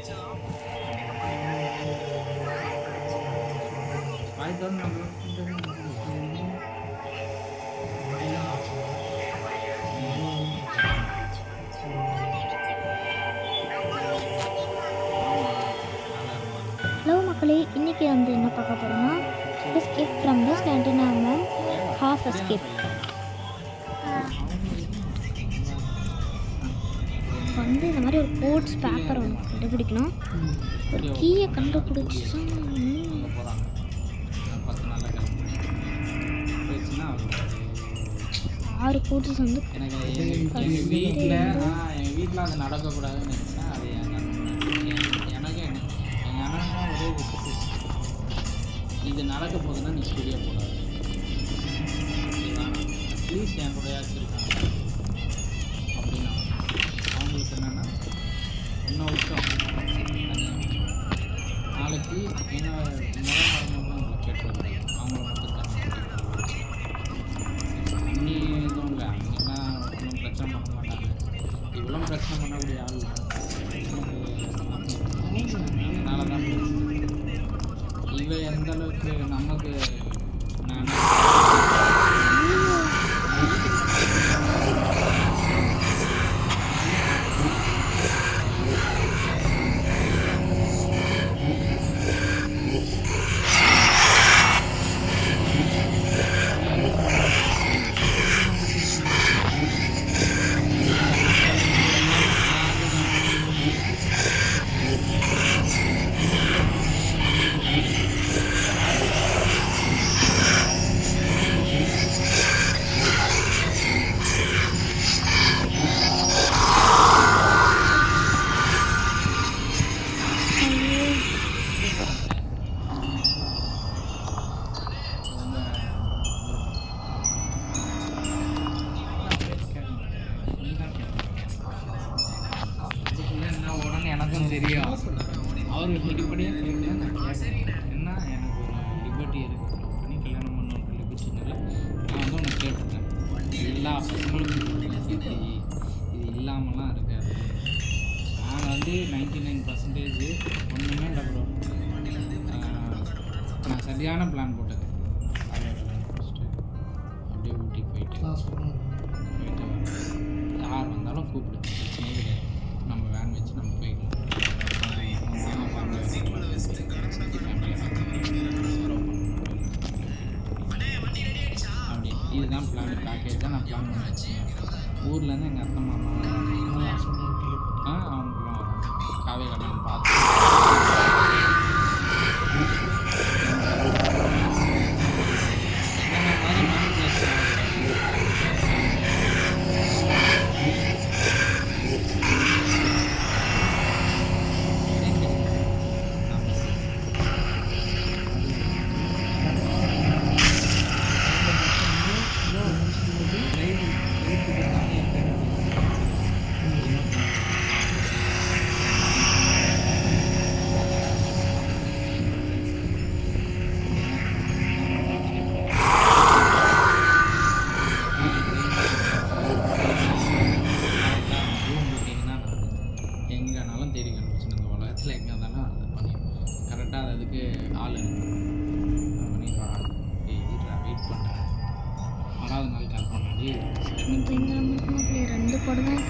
Hello மக்களே, இன்றைக்கி வந்து என்ன பார்க்க போகிறோம்னா escape from the Scandinavian half escape. வந்து இந்த மாதிரி ஒரு கோட்ஸ் பேப்பர் ஒன்று கண்டுபிடிக்கணும். ஒரு கீயை கண்டுபிடிச்சி 6 கோட்ஸ் வந்து எங்கள் வீட்டில் அது நடக்கக்கூடாதுன்னு நினச்சேன். அது எனக்கு எங்கள் அண்ணன் ஒரே விட்டு இது நடக்க போகுதுன்னா நீ ஸ்டுடியோ போடாது ப்ளீஸ் என் கூட வச்சுருக்காங்க அப்படின்னா அவங்களுக்கு என்னென்னா இன்னும் விட்டோம் நாளைக்கு என்ன முறை கேட்டுருக்காங்க அவங்கள மட்டும் அன்னி எதுவும் இல்லை. அங்கெல்லாம் ஒன்றும் பிரச்சனை பண்ண மாட்டாங்க. இவ்வளோ பிரச்சனை பண்ணக்கூடிய ஆள் அதனால தான் இவ எந்த அளவுக்கு நமக்கு எனக்கும் தெரியும். அவர் வெளிப்படையாக கேட்கல. நான் கேட்டேன் என்ன எனக்கு ஒரு லிபர்ட்டி இருக்குது பண்ணி கல்யாணம் பண்ணுன்ற லிபர்ட்டினால நான் வந்து உனக்கு கேட்டுட்டேன். எல்லா பசங்களுக்கும் இது இல்லாமலாம் இருக்காது. நான் வந்து 99% ஒன்றுமே இல்லை ப்ரோ. நான் சரியான பிளான் போட்டது. அப்படியே ஊட்டி போயிட்டு யார் வந்தாலும் கூப்பிடு, பிரச்சனையே கிடையாது. நம்ம வேன் வச்சு நம்ம போய்க்கலாம். அப்படி இதுதான் பிளான், பேக்கேஜ் தான் நான் பிளான் பண்ணி ஊர்லேருந்து எங்கள் அத்தை மாமா அவங்களுக்குலாம் வரும். காவே கல்யாணம் பார்த்து எங்கேனாலும் தேடி கண்டுபிடிச்சு இந்த உலகத்தில் எங்கே இருந்தாலும் அதை பண்ணி கரெக்டாக அது அதுக்கு ஆள் பண்ணிட்டு வராங்க. வெயிட் பண்ணுறேன். 6வது நாள் கால் பண்ணாடி 2 கோடு தான்